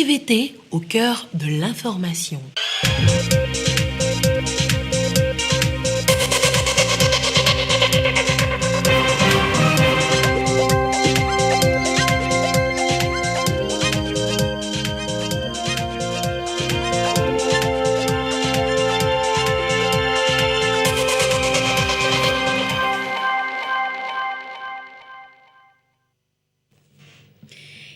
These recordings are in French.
TVT au cœur de l'information.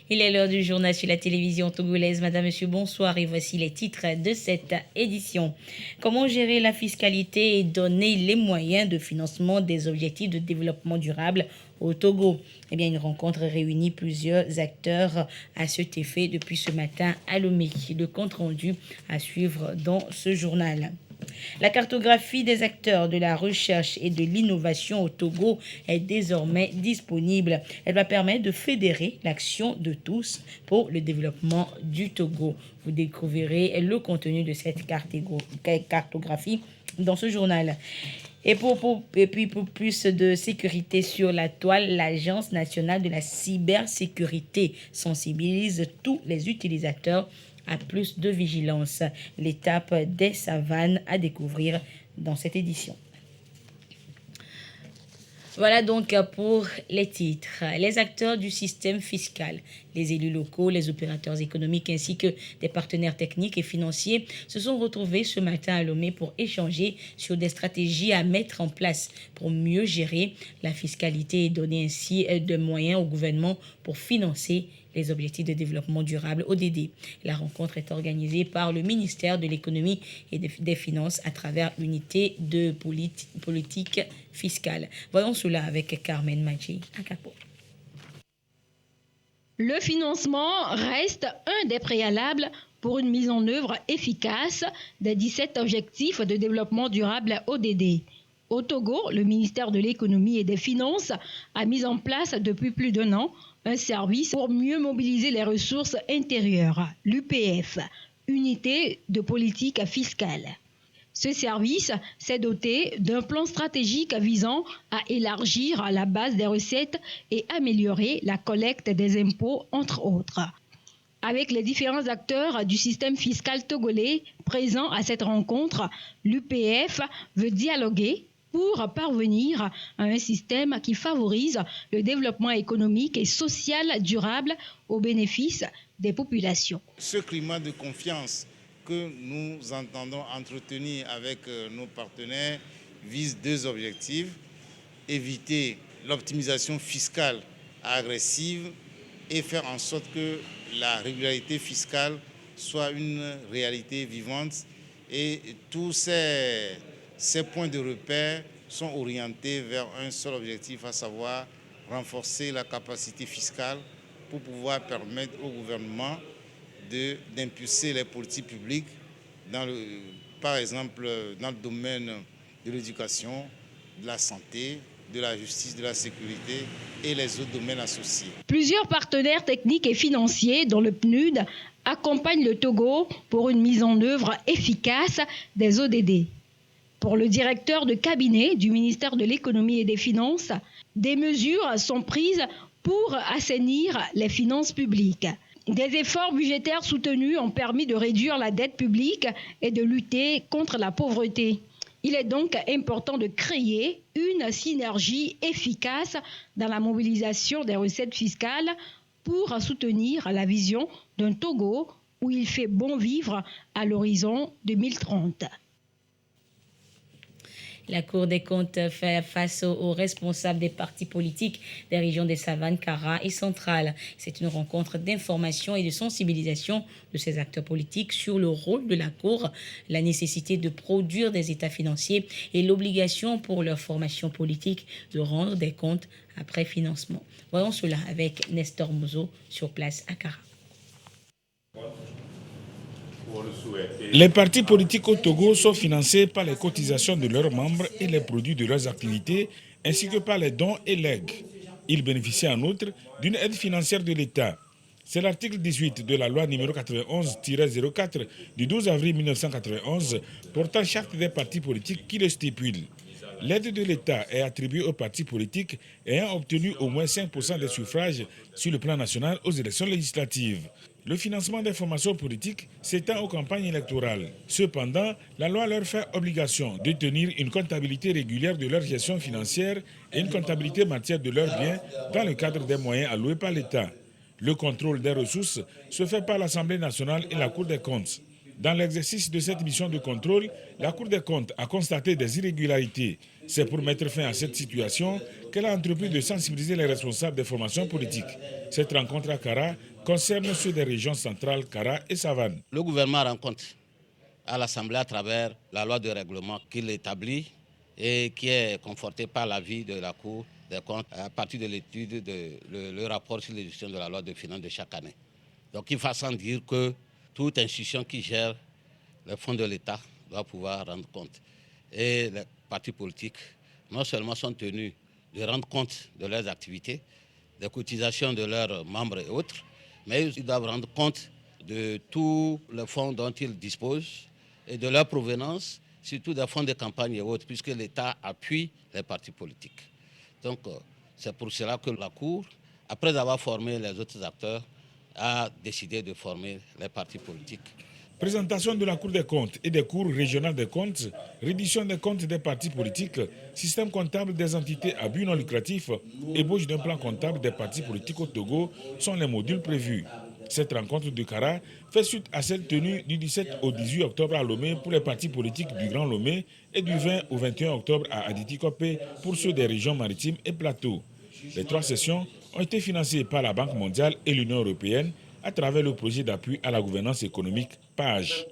Il est l'heure du journal sur la télévision togolaise. Madame, Monsieur, bonsoir et voici les titres de cette édition. Comment gérer la fiscalité et donner les moyens de financement des objectifs de développement durable au Togo? Eh bien, une rencontre réunit plusieurs acteurs à cet effet depuis ce matin à Lomé. Le compte rendu à suivre dans ce journal. La cartographie des acteurs de la recherche et de l'innovation au Togo est désormais disponible. Elle va permettre de fédérer l'action de tous pour le développement du Togo. Vous découvrirez le contenu de cette cartographie dans ce journal. Et puis pour plus de sécurité sur la toile, l'Agence nationale de la cybersécurité sensibilise tous les utilisateurs à plus de vigilance. L'étape des savanes à découvrir dans cette édition. Voilà donc pour les titres. Les acteurs du système fiscal, les élus locaux, les opérateurs économiques ainsi que des partenaires techniques et financiers se sont retrouvés ce matin à Lomé pour échanger sur des stratégies à mettre en place pour mieux gérer la fiscalité et donner ainsi de moyens au gouvernement pour financer les objectifs de développement durable ODD. La rencontre est organisée par le ministère de l'économie et des finances à travers l'unité de politique fiscale. Voyons cela avec Carmen Madji à Capo. Le financement reste un des préalables pour une mise en œuvre efficace des 17 objectifs de développement durable ODD. Au Togo, le ministère de l'économie et des finances a mis en place depuis plus d'1 an un service pour mieux mobiliser les ressources intérieures, l'UPF, Unité de politique fiscale. Ce service s'est doté d'un plan stratégique visant à élargir la base des recettes et améliorer la collecte des impôts, entre autres. Avec les différents acteurs du système fiscal togolais présents à cette rencontre, l'UPF veut dialoguer pour parvenir à un système qui favorise le développement économique et social durable au bénéfice des populations. Ce climat de confiance que nous entendons entretenir avec nos partenaires vise 2 objectifs: éviter l'optimisation fiscale agressive et faire en sorte que la régularité fiscale soit une réalité vivante. Et tous ces points de repère sont orientés vers un seul objectif, à savoir renforcer la capacité fiscale pour pouvoir permettre au gouvernement d'impulser les politiques publiques, par exemple dans le domaine de l'éducation, de la santé, de la justice, de la sécurité et les autres domaines associés. Plusieurs partenaires techniques et financiers, dont le PNUD, accompagnent le Togo pour une mise en œuvre efficace des ODD. Pour le directeur de cabinet du ministère de l'économie et des finances, des mesures sont prises pour assainir les finances publiques. Des efforts budgétaires soutenus ont permis de réduire la dette publique et de lutter contre la pauvreté. Il est donc important de créer une synergie efficace dans la mobilisation des recettes fiscales pour soutenir la vision d'un Togo où il fait bon vivre à l'horizon 2030. La Cour des comptes fait face aux responsables des partis politiques des régions des Savanes, Kara et Centrale. C'est une rencontre d'information et de sensibilisation de ces acteurs politiques sur le rôle de la Cour, la nécessité de produire des états financiers et l'obligation pour leur formation politique de rendre des comptes après financement. Voyons cela avec Nestor Mozo sur place à Kara. Les partis politiques au Togo sont financés par les cotisations de leurs membres et les produits de leurs activités, ainsi que par les dons et legs. Ils bénéficient en outre d'une aide financière de l'État. C'est l'article 18 de la loi numéro 91-04 du 12 avril 1991 portant charte des partis politiques qui le stipule. L'aide de l'État est attribuée aux partis politiques ayant obtenu au moins 5% des suffrages sur le plan national aux élections législatives. Le financement des formations politiques s'étend aux campagnes électorales. Cependant, la loi leur fait obligation de tenir une comptabilité régulière de leur gestion financière et une comptabilité matière de leurs biens dans le cadre des moyens alloués par l'État. Le contrôle des ressources se fait par l'Assemblée nationale et la Cour des comptes. Dans l'exercice de cette mission de contrôle, la Cour des comptes a constaté des irrégularités. C'est pour mettre fin à cette situation qu'elle a entrepris de sensibiliser les responsables des formations politiques. Cette rencontre à Kara concerne ceux des régions centrales Kara et Savane. Le gouvernement rend compte à l'Assemblée à travers la loi de règlement qu'il établit et qui est confortée par l'avis de la Cour des comptes à partir de l'étude le rapport sur l'exécution de la loi de finances de chaque année. Donc il va sans dire que toute institution qui gère les fonds de l'État doit pouvoir rendre compte. Et les partis politiques non seulement sont tenus de rendre compte de leurs activités, des cotisations de leurs membres et autres, mais ils doivent rendre compte de tous les fonds dont ils disposent et de leur provenance, surtout des fonds de campagne et autres, puisque l'État appuie les partis politiques. Donc c'est pour cela que la Cour, après avoir formé les autres acteurs, a décidé de former les partis politiques. Présentation de la Cour des comptes et des cours régionales des comptes, reddition des comptes des partis politiques, système comptable des entités à but non lucratif, ébauche d'un plan comptable des partis politiques au Togo sont les modules prévus. Cette rencontre de Kara fait suite à celle tenue du 17 au 18 octobre à Lomé pour les partis politiques du Grand Lomé et du 20 au 21 octobre à Aditi-Kopé pour ceux des régions maritimes et plateaux. Les 3 sessions ont été financées par la Banque mondiale et l'Union européenne à travers le projet d'appui à la gouvernance économique PAGE.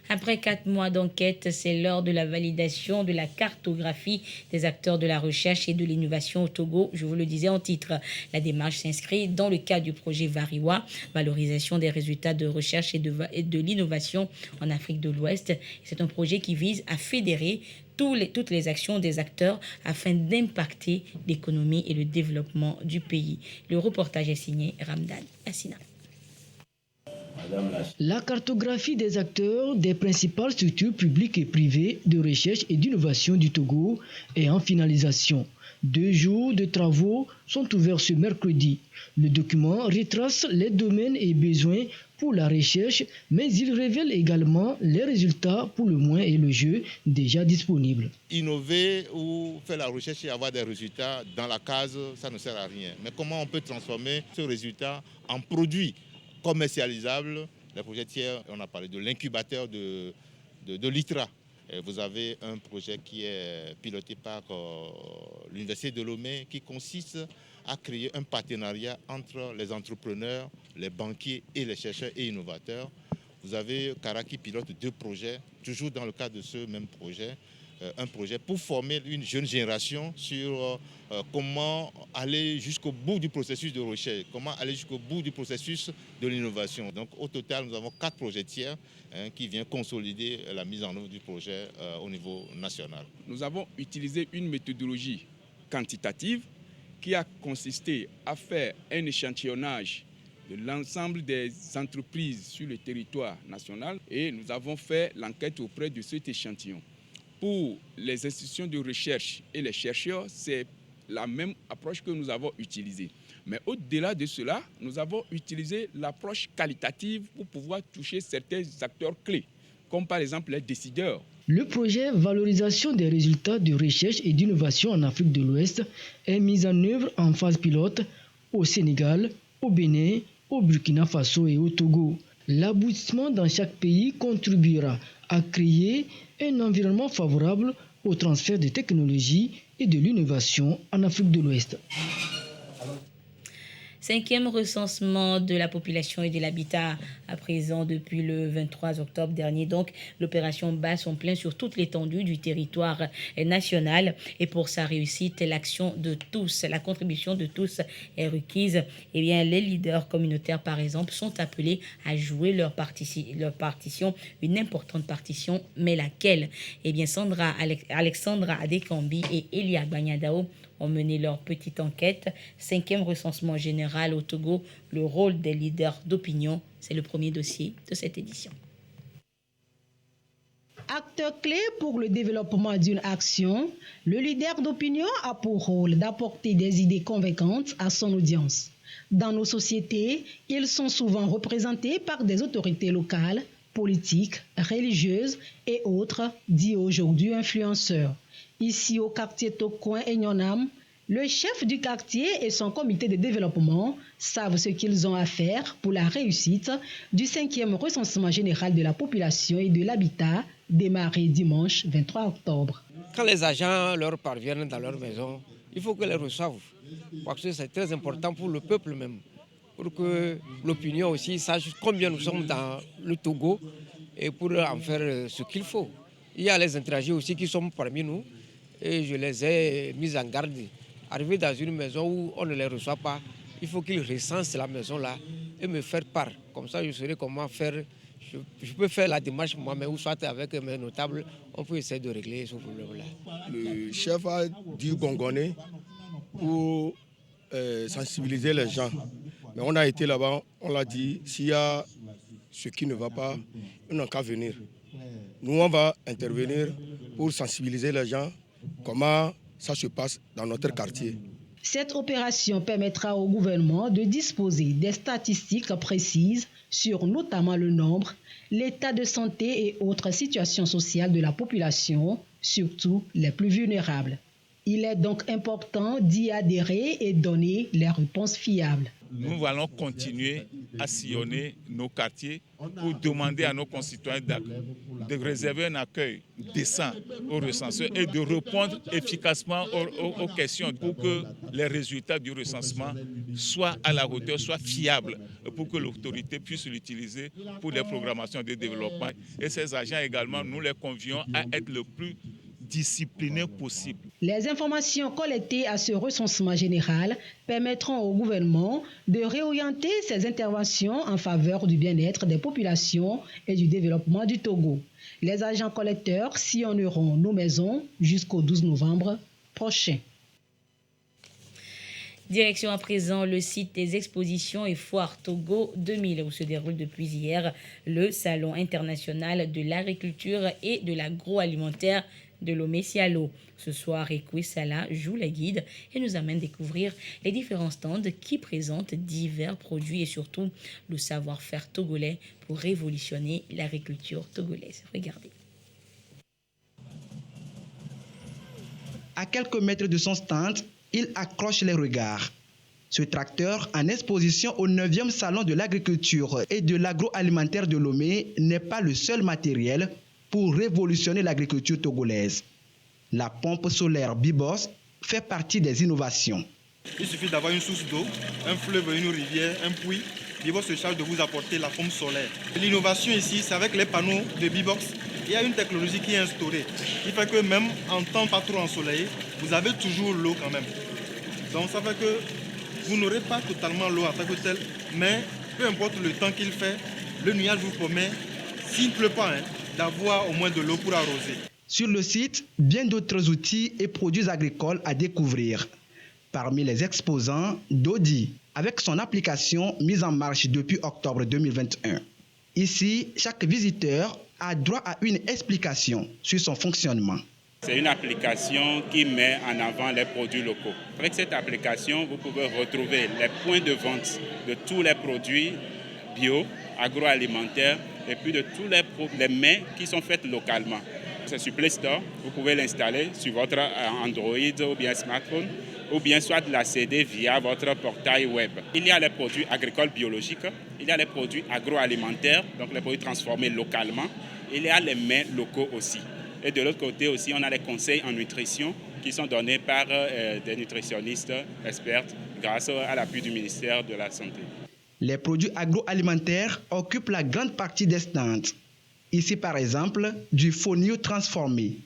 Après 4 mois d'enquête, c'est l'heure de la validation de la cartographie des acteurs de la recherche et de l'innovation au Togo. Je vous le disais en titre, la démarche s'inscrit dans le cadre du projet Variwa, valorisation des résultats de recherche et de l'innovation en Afrique de l'Ouest. C'est un projet qui vise à fédérer toutes les actions des acteurs afin d'impacter l'économie et le développement du pays. Le reportage est signé Ramdan Assina. La cartographie des acteurs des principales structures publiques et privées de recherche et d'innovation du Togo est en finalisation. 2 jours de travaux sont ouverts ce mercredi. Le document retrace les domaines et besoins pour la recherche, mais il révèle également les résultats pour le moins et le jeu déjà disponibles. Innover ou faire la recherche et avoir des résultats dans la case, ça ne sert à rien. Mais comment on peut transformer ce résultat en produit commercialisable? Les projets tiers, on a parlé de l'incubateur de l'ITRA. Vous avez un projet qui est piloté par l'Université de Lomé qui consiste à créer un partenariat entre les entrepreneurs, les banquiers et les chercheurs et innovateurs. Vous avez Kara qui pilote 2 projets, toujours dans le cadre de ce même projet. Un projet pour former une jeune génération sur comment aller jusqu'au bout du processus de recherche, comment aller jusqu'au bout du processus de l'innovation. Donc au total, nous avons 4 projets tiers qui viennent consolider la mise en œuvre du projet au niveau national. Nous avons utilisé une méthodologie quantitative qui a consisté à faire un échantillonnage de l'ensemble des entreprises sur le territoire national et nous avons fait l'enquête auprès de cet échantillon. Pour les institutions de recherche et les chercheurs, c'est la même approche que nous avons utilisée. Mais au-delà de cela, nous avons utilisé l'approche qualitative pour pouvoir toucher certains acteurs clés, comme par exemple les décideurs. Le projet Valorisation des résultats de recherche et d'innovation en Afrique de l'Ouest est mis en œuvre en phase pilote au Sénégal, au Bénin, au Burkina Faso et au Togo. L'aboutissement dans chaque pays contribuera à créer un environnement favorable au transfert de technologies et de l'innovation en Afrique de l'Ouest. 5e recensement de la population et de l'habitat à présent depuis le 23 octobre dernier. Donc, l'opération bat son plein sur toute l'étendue du territoire national. Et pour sa réussite, l'action de tous, la contribution de tous est requise. Eh bien, les leaders communautaires, par exemple, sont appelés à jouer leur partition, une importante partition, mais laquelle? Eh bien, Alexandra Adekambi et Elia Bagnadao ont mené leur petite enquête. 5e recensement général au Togo, le rôle des leaders d'opinion, c'est le premier dossier de cette édition. Acteur clé pour le développement d'une action, le leader d'opinion a pour rôle d'apporter des idées convaincantes à son audience. Dans nos sociétés, ils sont souvent représentés par des autorités locales, politiques, religieuses et autres, dits aujourd'hui influenceurs. Ici au quartier Tokoin et Nyonam, le chef du quartier et son comité de développement savent ce qu'ils ont à faire pour la réussite du 5e recensement général de la population et de l'habitat démarré dimanche 23 octobre. Quand les agents leur parviennent dans leur maison, il faut qu'ils les reçoivent parce que c'est très important pour le peuple même, pour que l'opinion aussi sache combien nous sommes dans le Togo et pour en faire ce qu'il faut. Il y a les étrangers aussi qui sont parmi nous et je les ai mis en garde. Arriver dans une maison où on ne les reçoit pas, il faut qu'ils recensent la maison-là et me faire part. Comme ça, je saurai comment faire. Je peux faire la démarche moi-même ou soit avec mes notables, on peut essayer de régler ce problème-là. Le chef a dit gongonner pour sensibiliser les gens. Mais on a été là-bas, on l'a dit, s'il y a ce qui ne va pas, ils n'ont qu'à venir. Nous, on va intervenir pour sensibiliser les gens comment ça se passe dans notre quartier. Cette opération permettra au gouvernement de disposer des statistiques précises sur notamment le nombre, l'état de santé et autres situations sociales de la population, surtout les plus vulnérables. Il est donc important d'y adhérer et donner les réponses fiables. Nous allons continuer à sillonner nos quartiers pour demander à nos concitoyens de réserver un accueil décent aux recenseurs et de répondre efficacement aux questions pour que les résultats du recensement soient à la hauteur, soient fiables, pour que l'autorité puisse l'utiliser pour les programmations de développement. Et ces agents également, nous les convions à être le plus disciplinés possible. Les informations collectées à ce recensement général permettront au gouvernement de réorienter ses interventions en faveur du bien-être des populations et du développement du Togo. Les agents collecteurs sillonneront nos maisons jusqu'au 12 novembre prochain. Direction à présent le site des expositions et foires Togo 2000 où se déroule depuis hier le Salon international de l'agriculture et de l'agroalimentaire de Lomé-Sialo. Ce soir, Ekwe Sala joue la guide et nous amène découvrir les différents stands qui présentent divers produits et surtout le savoir-faire togolais pour révolutionner l'agriculture togolaise. Regardez. À quelques mètres de son stand, il accroche les regards. Ce tracteur, en exposition au 9e Salon de l'agriculture et de l'agroalimentaire de Lomé, n'est pas le seul matériel pour révolutionner l'agriculture togolaise. La pompe solaire Bibos fait partie des innovations. Il suffit d'avoir une source d'eau, un fleuve, une rivière, un puits. Bibos se charge de vous apporter la pompe solaire. L'innovation ici, c'est avec les panneaux de Bibox. Il y a une technologie qui est instaurée, qui fait que même en temps pas trop ensoleillé, vous avez toujours l'eau quand même. Donc ça fait que vous n'aurez pas totalement l'eau en tant que telle, mais peu importe le temps qu'il fait, le nuage vous promet, s'il ne pleut pas, d'avoir au moins de l'eau pour arroser. Sur le site, bien d'autres outils et produits agricoles à découvrir. Parmi les exposants, Dodi, avec son application mise en marche depuis octobre 2021. Ici, chaque visiteur a droit à une explication sur son fonctionnement. C'est une application qui met en avant les produits locaux. Avec cette application, vous pouvez retrouver les points de vente de tous les produits bio, agroalimentaires et puis de tous les mets qui sont faits localement. C'est sur Play Store, vous pouvez l'installer sur votre Android ou bien smartphone ou bien soit l'accéder via votre portail web. Il y a les produits agricoles biologiques, il y a les produits agroalimentaires, donc les produits transformés localement, il y a les mets locaux aussi. Et de l'autre côté aussi, on a les conseils en nutrition qui sont donnés par des nutritionnistes experts grâce à l'appui du ministère de la Santé. Les produits agroalimentaires occupent la grande partie des stands. Ici, par exemple, du fonio transformé.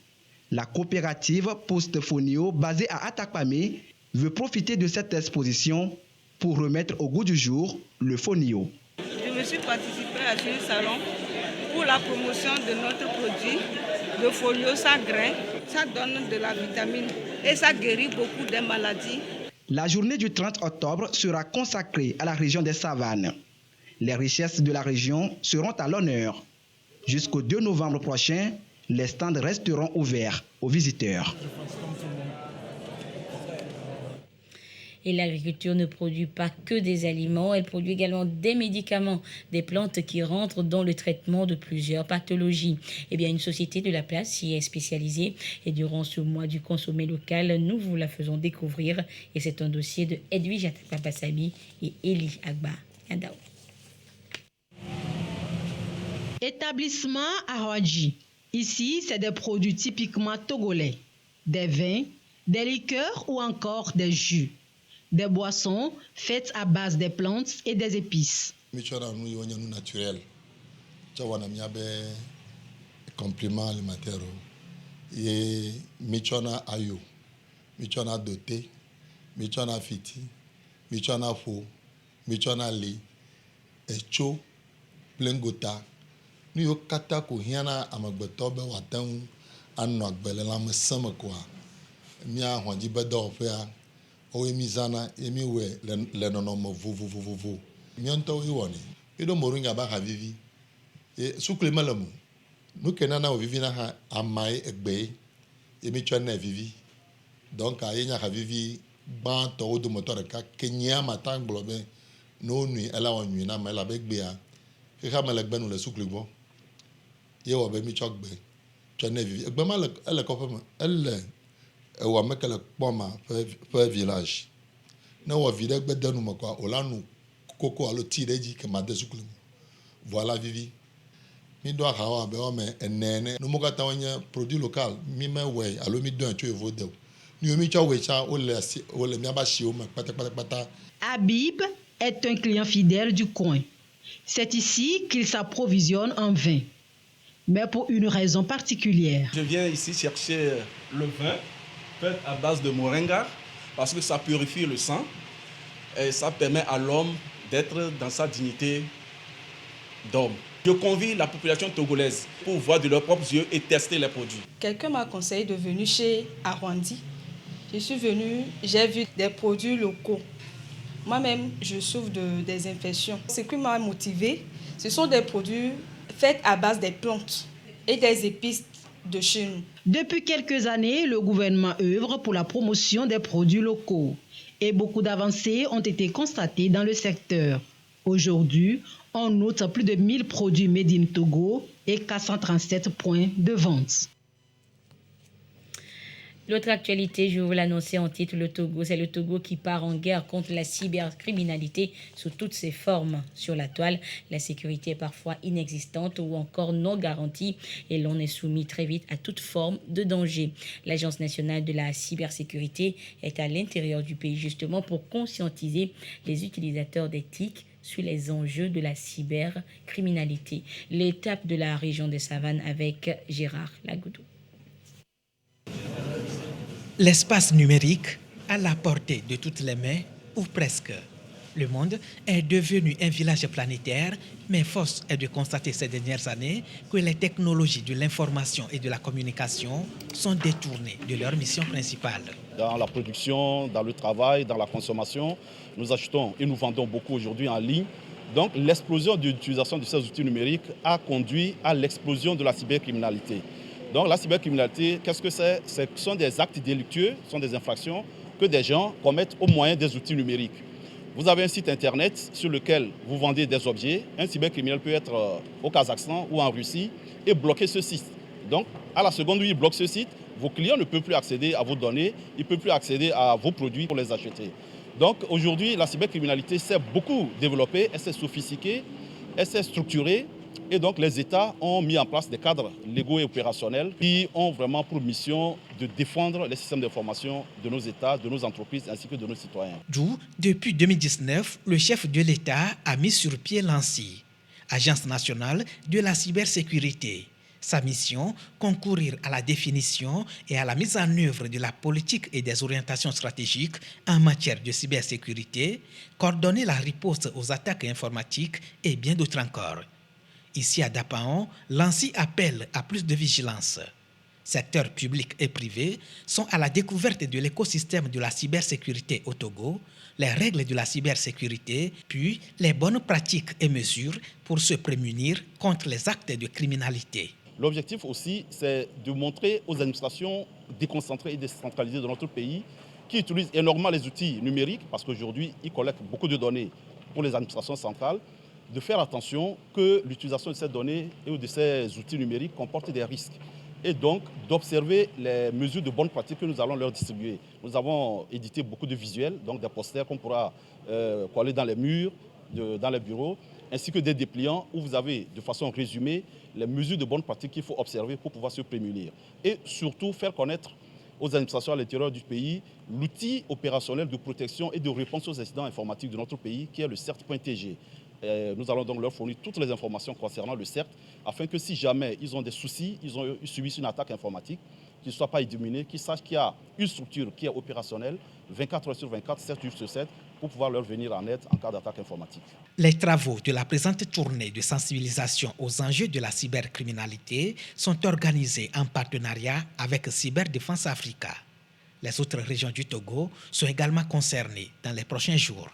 La coopérative Post Fonio, basée à Atakpamé, veut profiter de cette exposition pour remettre au goût du jour le fonio. Je me suis participé à ce salon pour la promotion de notre produit. Le fonio, ça grain, ça donne de la vitamine et ça guérit beaucoup des maladies. La journée du 30 octobre sera consacrée à la région des savanes. Les richesses de la région seront à l'honneur. Jusqu'au 2 novembre prochain, Les stands resteront ouverts aux visiteurs. Et l'agriculture ne produit pas que des aliments, elle produit également des médicaments, des plantes qui rentrent dans le traitement de plusieurs pathologies. Eh bien, une société de la place y est spécialisée et durant ce mois du consommé local, nous vous la faisons découvrir et c'est un dossier de Edwige Atapapassabi et Eli Agba. Yandao. Établissement Aroadji. Ici, c'est des produits typiquement togolais, des vins, des liqueurs ou encore des jus. Des boissons faites à base des plantes et des épices. Naturel. Complément alimentaire. Et michona ayo, michona doté, michona fiti, michona fo, michona li, echo, plengota. Nous yo kata ko hiana amagbeto be watan anno agbele la mesama kwa. Mia hwanji bedo fe a o emi zana emi we le nono mo vuvuvuvu. Mianto iwoni. Ido morunga ba ha vivi. E sukle malamu. Nous kenana o vivi na ha amai egbe. Emi chwana vivi. Donc a yenya ha vivi ban to o do motor ka kenya matang globe no nui ela wonui na mela begbe a. Ke ha mele gbe nu le sukle bo. Ye wa be mi chokbe. Chwana vivi. Egbe ma le ko fa elle e wa me kele kpoma fe village. Na wa vide gbe denu mo kwa olanu koko alo ti deji ke ma de sukle. Voilà vivi. Mi do hawa be o me enene no mo kata onye produit local mi me we alo mi do ancho evo de ni mi cho we cha o le mi aba shi o me pata. Habib est un client fidèle du coin. C'est ici qu'il s'approvisionne en vin, mais pour une raison particulière. Je viens ici chercher le vin fait à base de moringa parce que ça purifie le sang et ça permet à l'homme d'être dans sa dignité d'homme. Je convie la population togolaise pour voir de leurs propres yeux et tester les produits. Quelqu'un m'a conseillé de venir chez Arwandi. Je suis venue, j'ai vu des produits locaux. Moi-même, je souffre des infections. Ce qui m'a motivé, ce sont des produits faits à base des plantes et des épices de chez nous. Depuis quelques années, le gouvernement œuvre pour la promotion des produits locaux et beaucoup d'avancées ont été constatées dans le secteur. Aujourd'hui, on note plus de 1000 produits made in Togo et 437 points de vente. L'autre actualité, je vous l'annonçais en titre, le Togo. C'est le Togo qui part en guerre contre la cybercriminalité sous toutes ses formes. Sur la toile, la sécurité est parfois inexistante ou encore non garantie et l'on est soumis très vite à toute forme de danger. L'Agence nationale de la cybersécurité est à l'intérieur du pays justement pour conscientiser les utilisateurs des TIC sur les enjeux de la cybercriminalité. L'étape de la région des Savanes avec Gérard Lagoudou. L'espace numérique à la portée de toutes les mains, ou presque. Le monde est devenu un village planétaire, mais force est de constater ces dernières années que les technologies de l'information et de la communication sont détournées de leur mission principale. Dans la production, dans le travail, dans la consommation, nous achetons et nous vendons beaucoup aujourd'hui en ligne. Donc l'explosion de l'utilisation de ces outils numériques a conduit à l'explosion de la cybercriminalité. Donc la cybercriminalité, qu'est-ce que c'est? Ce sont des actes délictueux, ce sont des infractions que des gens commettent au moyen des outils numériques. Vous avez un site internet sur lequel vous vendez des objets. Un cybercriminel peut être au Kazakhstan ou en Russie et bloquer ce site. Donc à la seconde où il bloque ce site, vos clients ne peuvent plus accéder à vos données, ils ne peuvent plus accéder à vos produits pour les acheter. Donc aujourd'hui, la cybercriminalité s'est beaucoup développée, elle s'est sophistiquée, elle s'est structurée. Et donc les États ont mis en place des cadres légaux et opérationnels qui ont vraiment pour mission de défendre les systèmes d'information de nos États, de nos entreprises ainsi que de nos citoyens. D'où, depuis 2019, le chef de l'État a mis sur pied l'ANSSI, Agence nationale de la cybersécurité. Sa mission, concourir à la définition et à la mise en œuvre de la politique et des orientations stratégiques en matière de cybersécurité, coordonner la riposte aux attaques informatiques et bien d'autres encore. Ici à Dapaon, l'ANSSI appelle à plus de vigilance. Secteurs publics et privés sont à la découverte de l'écosystème de la cybersécurité au Togo, les règles de la cybersécurité, puis les bonnes pratiques et mesures pour se prémunir contre les actes de criminalité. L'objectif aussi, c'est de montrer aux administrations déconcentrées et décentralisées de notre pays qui utilisent énormément les outils numériques, parce qu'aujourd'hui, ils collectent beaucoup de données pour les administrations centrales, de faire attention que l'utilisation de ces données et de ces outils numériques comporte des risques. Et donc d'observer les mesures de bonne pratique que nous allons leur distribuer. Nous avons édité beaucoup de visuels, donc des posters qu'on pourra coller dans les murs, dans les bureaux, ainsi que des dépliants où vous avez de façon résumée les mesures de bonne pratique qu'il faut observer pour pouvoir se prémunir. Et surtout faire connaître aux administrations à l'intérieur du pays l'outil opérationnel de protection et de réponse aux incidents informatiques de notre pays qui est le CERT.tg. Nous allons donc leur fournir toutes les informations concernant le CERT afin que si jamais ils ont des soucis, ils subissent une attaque informatique, qu'ils ne soient pas illuminés, qu'ils sachent qu'il y a une structure qui est opérationnelle 24 heures sur 24, 7 jours sur 7 pour pouvoir leur venir en aide en cas d'attaque informatique. Les travaux de la présente tournée de sensibilisation aux enjeux de la cybercriminalité sont organisés en partenariat avec Cyberdéfense Africa. Les autres régions du Togo sont également concernées dans les prochains jours.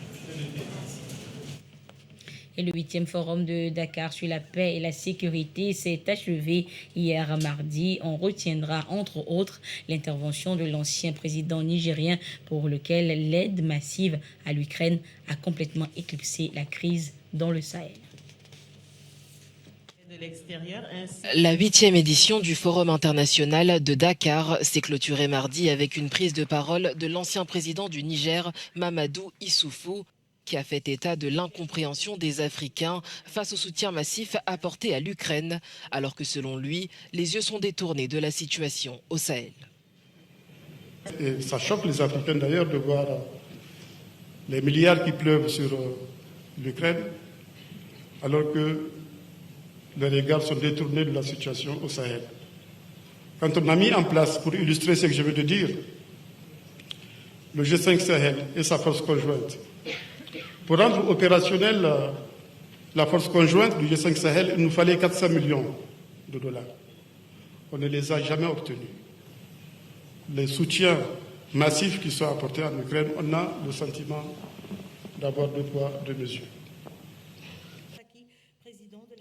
Et le 8e forum de Dakar sur la paix et la sécurité s'est achevé hier mardi. On retiendra entre autres l'intervention de l'ancien président nigérien pour lequel l'aide massive à l'Ukraine a complètement éclipsé la crise dans le Sahel. La 8e édition du Forum international de Dakar s'est clôturée mardi avec une prise de parole de l'ancien président du Niger, Mamadou Issoufou, qui a fait état de l'incompréhension des Africains face au soutien massif apporté à l'Ukraine, alors que selon lui, les yeux sont détournés de la situation au Sahel. Et ça choque les Africains d'ailleurs de voir les milliards qui pleuvent sur l'Ukraine, alors que les regards sont détournés de la situation au Sahel. Quand on a mis en place, pour illustrer ce que je veux te dire, le G5 Sahel et sa force conjointe, pour rendre opérationnelle la force conjointe du G5 Sahel, il nous fallait 400 millions de dollars. On ne les a jamais obtenus. Les soutiens massifs qui sont apportés en Ukraine, on a le sentiment d'avoir deux poids, deux mesures.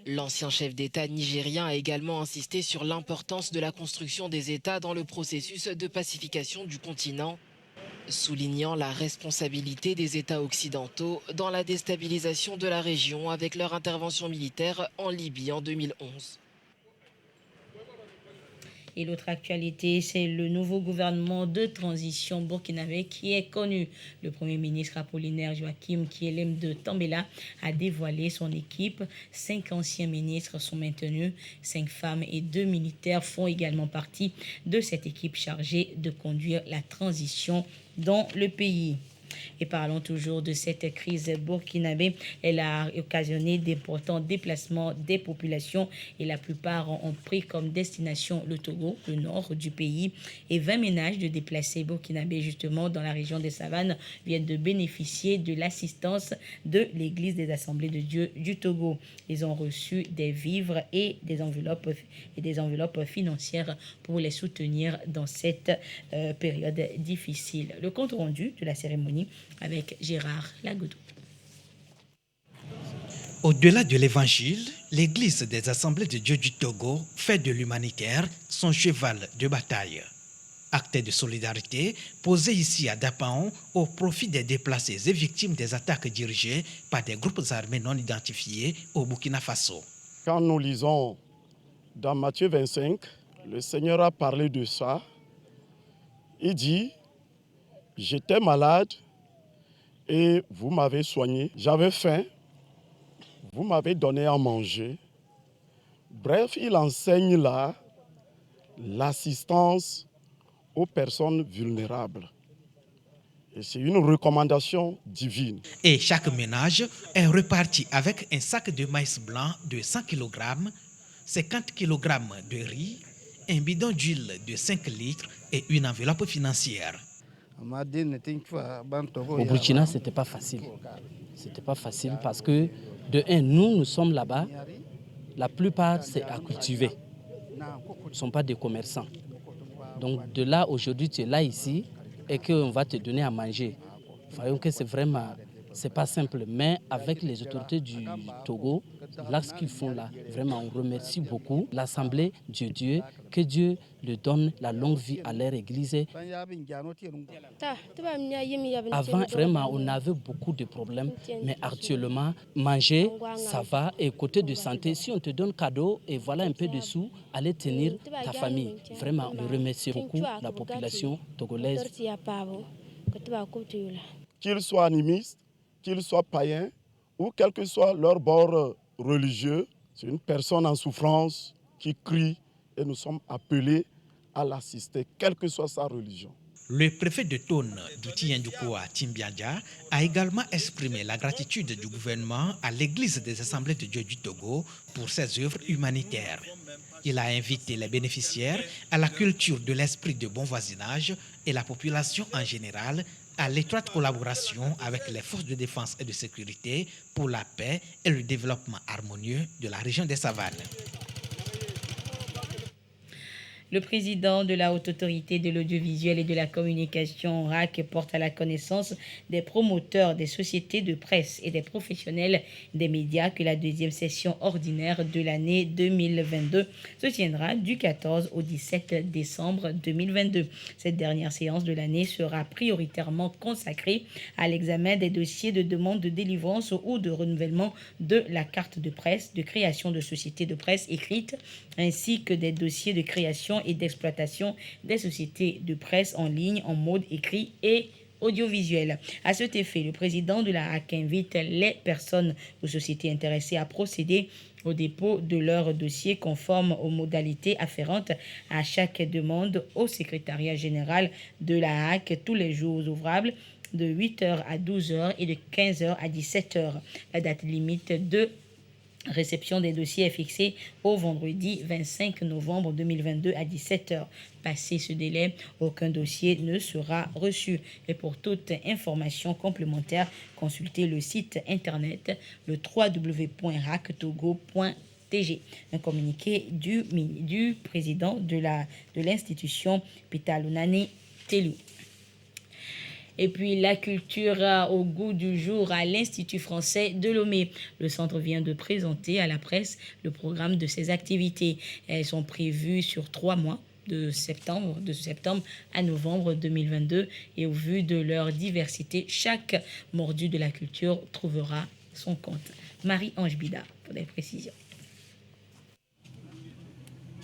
L'ancien chef d'État nigérien a également insisté sur l'importance de la construction des États dans le processus de pacification du continent, soulignant la responsabilité des États occidentaux dans la déstabilisation de la région avec leur intervention militaire en Libye en 2011. Et l'autre actualité, c'est le nouveau gouvernement de transition burkinabé qui est connu. Le Premier ministre Apollinaire Joachim Kielem de Tambela a dévoilé son équipe. 5 anciens ministres sont maintenus, 5 femmes et 2 militaires font également partie de cette équipe chargée de conduire la transition dans le pays. Et parlons toujours de cette crise burkinabé. Elle a occasionné d'importants déplacements des populations et la plupart ont pris comme destination le Togo, le nord du pays. Et 20 ménages de déplacés burkinabés justement dans la région des Savanes viennent de bénéficier de l'assistance de l'Église des Assemblées de Dieu du Togo. Ils ont reçu des vivres et des enveloppes financières pour les soutenir dans cette période difficile. Le compte rendu de la cérémonie avec Gérard Lagoudou. Au-delà de l'évangile, l'Église des Assemblées de Dieu du Togo fait de l'humanitaire son cheval de bataille. Acte de solidarité posé ici à Dapaon au profit des déplacés et victimes des attaques dirigées par des groupes armés non identifiés au Burkina Faso. Quand nous lisons dans Matthieu 25, le Seigneur a parlé de ça. Il dit: j'étais malade et vous m'avez soigné. J'avais faim, vous m'avez donné à manger. Bref, il enseigne là l'assistance aux personnes vulnérables. Et c'est une recommandation divine. Et chaque ménage est reparti avec un sac de maïs blanc de 100 kg, 50 kg de riz, un bidon d'huile de 5 litres et une enveloppe financière. Au Burkina, ce n'était pas facile. C'était pas facile parce que, de un, nous sommes là-bas. La plupart, c'est à cultiver. Nous ne sommes pas des commerçants. Donc, de là, aujourd'hui, tu es là, ici, et qu'on va te donner à manger. Voyons que c'est vraiment C'est pas simple, mais avec les autorités du Togo, là, ce qu'ils font là, vraiment, on remercie beaucoup l'Assemblée de Dieu, que Dieu le donne la longue vie à leur église. Avant, vraiment, on avait beaucoup de problèmes, mais actuellement, manger, ça va. Et côté de santé, si on te donne cadeau et voilà un peu de sous, allez tenir ta famille. Vraiment, on remercie beaucoup la population togolaise. Qu'ils soient animistes, qu'ils soient païens ou quel que soit leur bord religieux, c'est une personne en souffrance qui crie et nous sommes appelés à l'assister, quelle que soit sa religion. Le préfet de Tone, Douti Ndoukoua Timbiadja, a également exprimé la gratitude du gouvernement à l'Église des Assemblées de Dieu du Togo pour ses œuvres humanitaires. Il a invité les bénéficiaires à la culture de l'esprit de bon voisinage et la population en général à l'étroite collaboration avec les forces de défense et de sécurité pour la paix et le développement harmonieux de la région des Savanes. Le président de la Haute Autorité de l'Audiovisuel et de la Communication, RAC, porte à la connaissance des promoteurs des sociétés de presse et des professionnels des médias que la deuxième session ordinaire de l'année 2022 se tiendra du 14 au 17 décembre 2022. Cette dernière séance de l'année sera prioritairement consacrée à l'examen des dossiers de demande de délivrance ou de renouvellement de la carte de presse, de création de sociétés de presse écrites, ainsi que des dossiers de création et d'exploitation des sociétés de presse en ligne en mode écrit et audiovisuel. À cet effet, le président de la HAC invite les personnes ou sociétés intéressées à procéder au dépôt de leur dossier conforme aux modalités afférentes à chaque demande au secrétariat général de la HAC tous les jours ouvrables de 8h à 12h et de 15h à 17h. La date limite de réception des dossiers est fixée au vendredi 25 novembre 2022 à 17h. Passé ce délai, aucun dossier ne sera reçu. Et pour toute information complémentaire, consultez le site internet le www.ractogo.tg. Un communiqué du président de l'institution, Pitalunani Telu. Et puis la culture au goût du jour à l'Institut français de Lomé. Le centre vient de présenter à la presse le programme de ses activités. Elles sont prévues sur 3 mois, de septembre à novembre 2022. Et au vu de leur diversité, chaque mordu de la culture trouvera son compte. Marie-Ange Bida pour des précisions.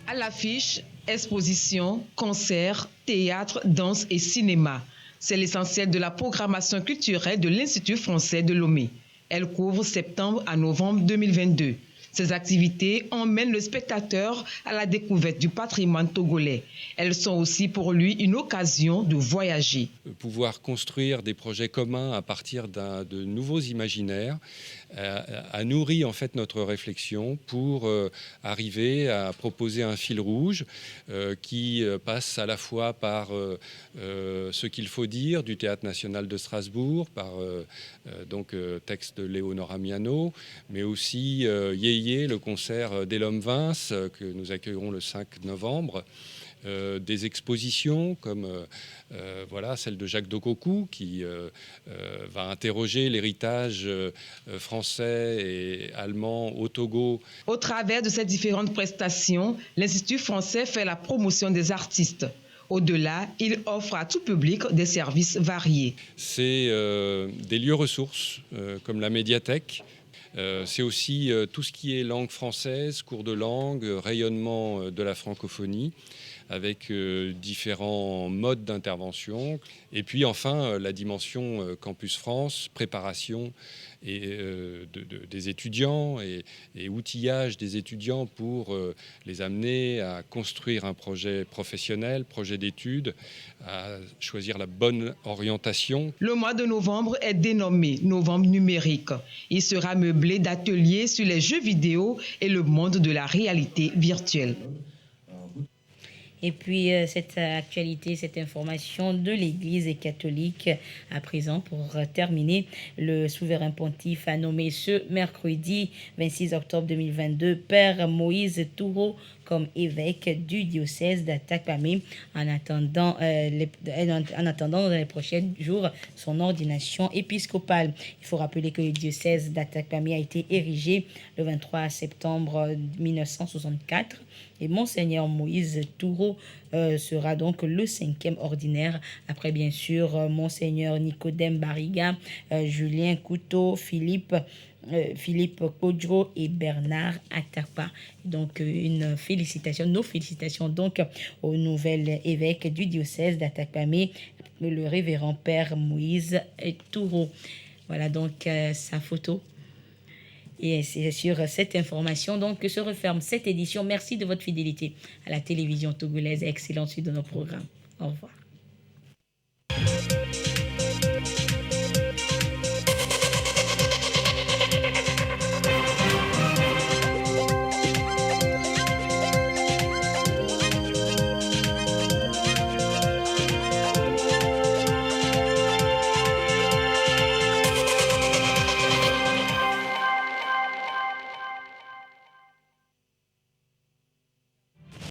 À l'affiche, exposition, concerts, théâtre, danse et cinéma. C'est l'essentiel de la programmation culturelle de l'Institut français de Lomé. Elle couvre septembre à novembre 2022. Ces activités emmènent le spectateur à la découverte du patrimoine togolais. Elles sont aussi pour lui une occasion de voyager. Pouvoir construire des projets communs à partir de nouveaux imaginaires a nourri en fait notre réflexion pour arriver à proposer un fil rouge qui passe à la fois par ce qu'il faut dire du Théâtre national de Strasbourg, par texte de Léonora Miano, mais aussi Yéyé, le concert d'Elom Vince que nous accueillerons le 5 novembre. Des expositions comme celle de Jacques Dokoku qui va interroger l'héritage français et allemand au Togo. Au travers de ces différentes prestations, l'Institut français fait la promotion des artistes. Au-delà, il offre à tout public des services variés. C'est des lieux ressources comme la médiathèque. C'est aussi tout ce qui est langue française, cours de langue, rayonnement de la francophonie, avec différents modes d'intervention. Et puis enfin, la dimension Campus France, préparation des étudiants et outillage des étudiants pour les amener à construire un projet professionnel, projet d'études, à choisir la bonne orientation. Le mois de novembre est dénommé Novembre numérique. Il sera meublé d'ateliers sur les jeux vidéo et le monde de la réalité virtuelle. Et puis cette actualité, cette information de l'Église catholique à présent pour terminer. Le souverain pontife a nommé ce mercredi 26 octobre 2022 Père Moïse Touro comme évêque du diocèse d'Atakpamé en attendant dans les prochains jours son ordination épiscopale. Il faut rappeler que le diocèse d'Atakpamé a été érigé le 23 septembre 1964 et Monseigneur Moïse Toureau sera donc le 5e ordinaire, après bien sûr Monseigneur Nicodème Bariga, Julien Couteau, Philippe Kodjo et Bernard Atapa. Donc nos félicitations donc au nouvel évêque du diocèse d'Atakpamé, le révérend Père Moïse Toureau. Voilà donc sa photo. Et c'est sur cette information donc que se referme cette édition. Merci de votre fidélité à la télévision togolaise. Excellente suite de nos programmes. Au revoir.